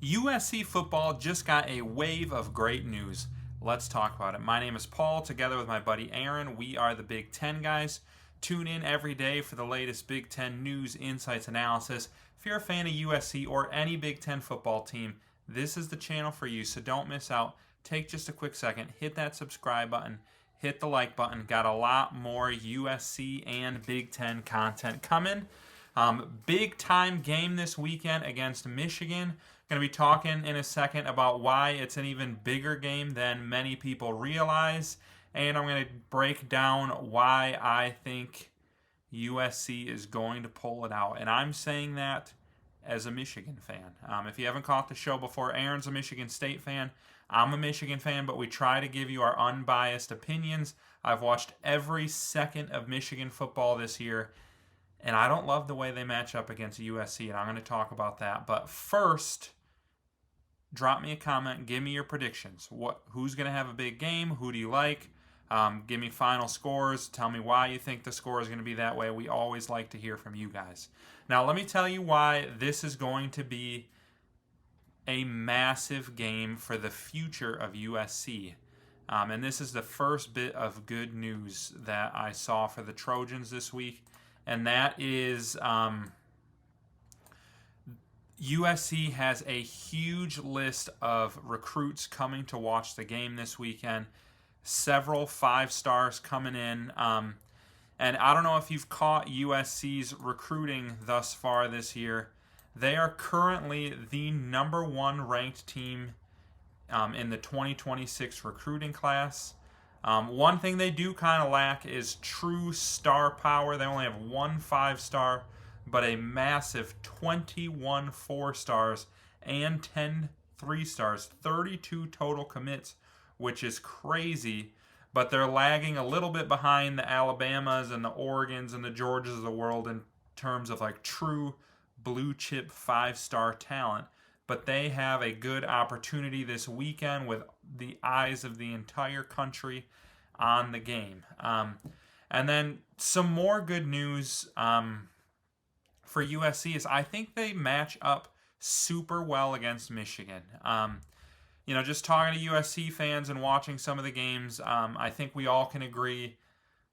USC football just got a wave of great news. Let's talk about it. My name is Paul, together with my buddy Aaron. We are the Big Ten guys. Tune in every day for the latest Big Ten news, insights, analysis. If you're a fan of USC or any Big Ten football team, this is the channel for you, so don't miss out. Take just a quick second, hit that subscribe button, hit the like button. Got a lot more USC and Big Ten content coming. Big time game this weekend against Michigan. Going to be talking in a second about why it's an even bigger game than many people realize. And I'm going to break down why I think USC is going to pull it out. And I'm saying that as a Michigan fan. If you haven't caught the show before, Aaron's a Michigan State fan. I'm a Michigan fan, but we try to give you our unbiased opinions. I've watched every second of Michigan football this year, and I don't love the way they match up against USC, and I'm going to talk about that. But first, drop me a comment. Give me your predictions. Who's going to have a big game? Who do you like? Give me final scores. Tell me why you think the score is going to be that way. We always like to hear from you guys. Now, let me tell you why this is going to be a massive game for the future of USC. And this is the first bit of good news that I saw for the Trojans this week. And that is USC has a huge list of recruits coming to watch the game this weekend. Several 5-stars coming in. And I don't know if you've caught USC's recruiting thus far this year. They are currently the number 1 ranked team in the 2026 recruiting class. One thing they do kind of lack is true star power. They only have 1 5-star, but a massive 21 4-stars and 10 3-stars, 32 total commits, which is crazy. But they're lagging a little bit behind the Alabamas and the Oregons and the Georgias of the world in terms of like true blue chip 5-star talent. But they have a good opportunity this weekend with the eyes of the entire country on the game. And then some more good news for USC is I think they match up super well against Michigan. Just talking to USC fans and watching some of the games, I think we all can agree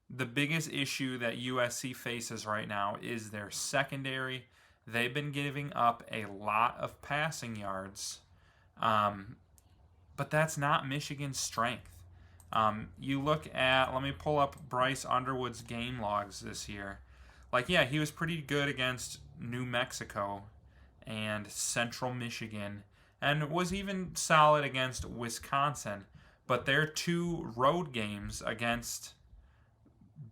the biggest issue that USC faces right now is their secondary. They've been giving up a lot of passing yards, but that's not Michigan's strength. You look at, let me pull up Bryce Underwood's game logs this year. He was pretty good against New Mexico and Central Michigan, and was even solid against Wisconsin. But their 2 road games against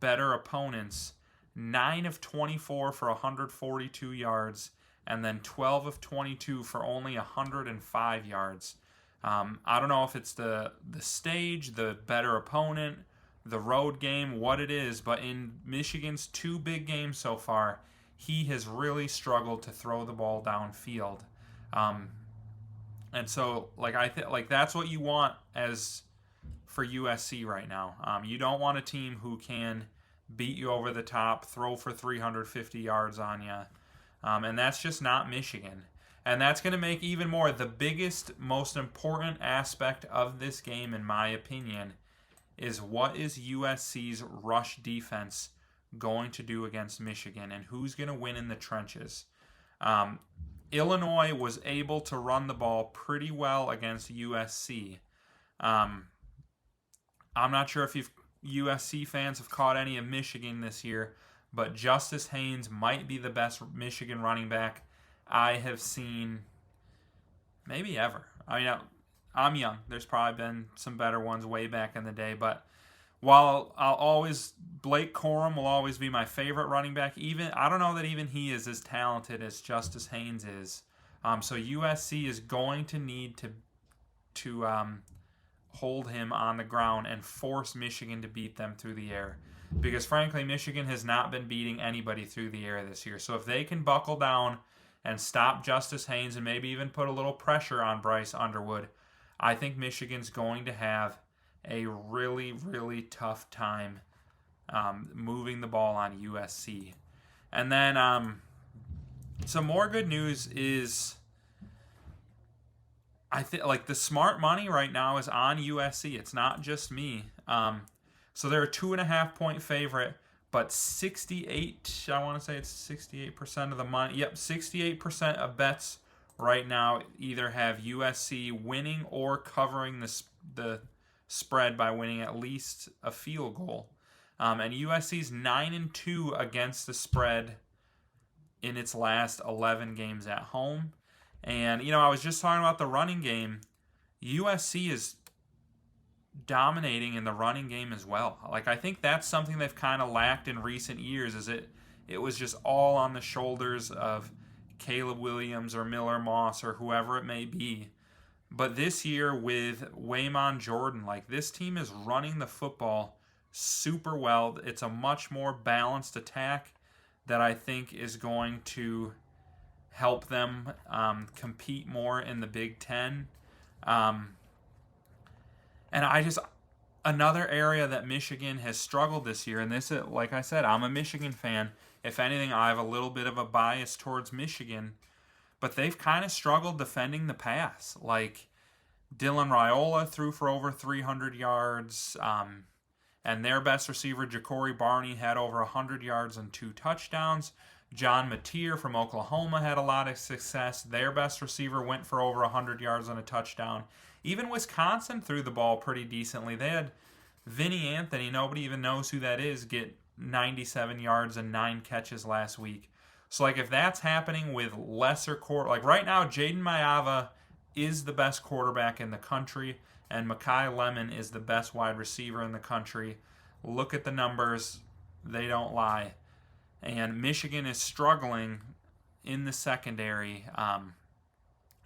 better opponents, 9 of 24 for 142 yards, and then 12 of 22 for only 105 yards. I don't know if it's the stage, the better opponent, the road game, what it is, but in Michigan's 2 big games so far, he has really struggled to throw the ball downfield. And so, that's what you want as for USC right now. You don't want a team who can beat you over the top, throw for 350 yards on you. And that's just not Michigan. And that's going to make even more. The biggest, most important aspect of this game, in my opinion, is what is USC's rush defense going to do against Michigan, and who's going to win in the trenches. Illinois was able to run the ball pretty well against USC. I'm not sure if USC fans have caught any of Michigan this year, but Justice Haynes might be the best Michigan running back I have seen maybe ever. I'm young. There's probably been some better ones way back in the day, but while Blake Corum will always be my favorite running back, I don't know that even he is as talented as Justice Haynes is. So USC is going to need to hold him on the ground and force Michigan to beat them through the air. Because frankly, Michigan has not been beating anybody through the air this year. So if they can buckle down and stop Justice Haynes and maybe even put a little pressure on Bryce Underwood, I think Michigan's going to have a really, really tough time moving the ball on USC. And then some more good news is I think like the smart money right now is on USC. It's not just me. So they're a 2.5 point favorite, but 68. I want to say it's 68% of the money. Yep, 68% of bets right now either have USC winning or covering the spread by winning at least a field goal. And USC's 9-2 against the spread in its last 11 games at home. And, I was just talking about the running game. USC is dominating in the running game as well. Like, I think that's something they've kind of lacked in recent years, is it was just all on the shoulders of Caleb Williams or Miller Moss or whoever it may be. But this year with Waymon Jordan, like, this team is running the football super well. It's a much more balanced attack that I think is going to help them compete more in the Big Ten. And another area that Michigan has struggled this year, and this, like I said, I'm a Michigan fan. If anything, I have a little bit of a bias towards Michigan, but they've kind of struggled defending the pass. Like, Dylan Raiola threw for over 300 yards, and their best receiver, Ja'Cory Barney, had over 100 yards and 2 touchdowns. John Mateer from Oklahoma had a lot of success. Their best receiver went for over 100 yards and a touchdown. Even Wisconsin threw the ball pretty decently. They had Vinny Anthony, nobody even knows who that is, get 97 yards and 9 catches last week. So, like, if that's happening with lesser like right now, Jaden Maiava is the best quarterback in the country, and Makai Lemon is the best wide receiver in the country. Look at the numbers. They don't lie. And Michigan is struggling in the secondary,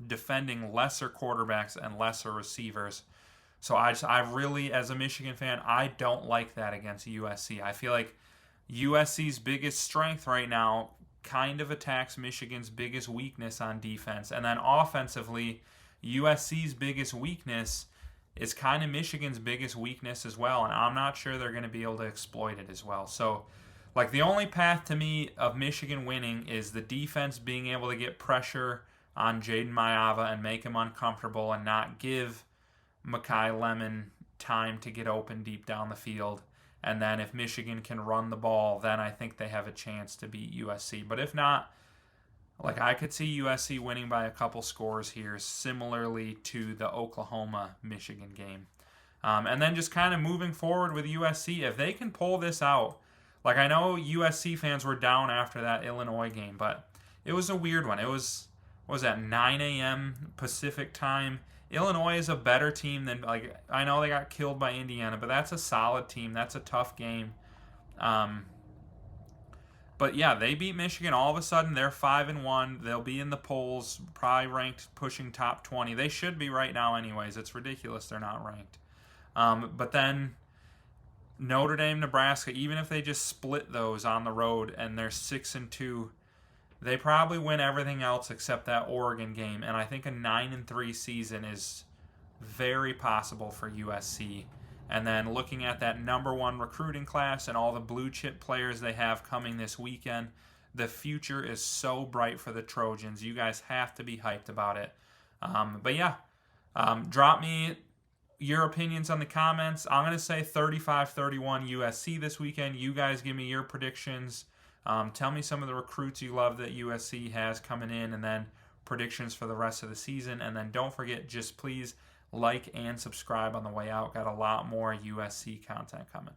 defending lesser quarterbacks and lesser receivers. So I really, as a Michigan fan, I don't like that against USC. I feel like USC's biggest strength right now kind of attacks Michigan's biggest weakness on defense. And then offensively, USC's biggest weakness is kind of Michigan's biggest weakness as well. And I'm not sure they're going to be able to exploit it as well. So, like, the only path to me of Michigan winning is the defense being able to get pressure on Jaden Maiava and make him uncomfortable and not give Makai Lemon time to get open deep down the field. And then if Michigan can run the ball, then I think they have a chance to beat USC. But if not, like, I could see USC winning by a couple scores here, similarly to the Oklahoma-Michigan game. And then just kind of moving forward with USC, if they can pull this out, like, I know USC fans were down after that Illinois game, but it was a weird one. It was 9 a.m. Pacific time. Illinois is a better team than, like, I know they got killed by Indiana, but that's a solid team. That's a tough game. But yeah, they beat Michigan. All of a sudden, they're 5-1. They'll be in the polls, probably ranked pushing top 20. They should be right now anyways. It's ridiculous they're not ranked. But then Notre Dame, Nebraska, even if they just split those on the road and they're 6-2, they probably win everything else except that Oregon game. And I think a 9-3 season is very possible for USC. And then looking at that number 1 recruiting class and all the blue chip players they have coming this weekend, the future is so bright for the Trojans. You guys have to be hyped about it. But yeah, drop me your opinions on the comments. I'm going to say 35-31 USC this weekend. You guys give me your predictions. Tell me some of the recruits you love that USC has coming in, and then predictions for the rest of the season. And then don't forget, just please like and subscribe on the way out. Got a lot more USC content coming.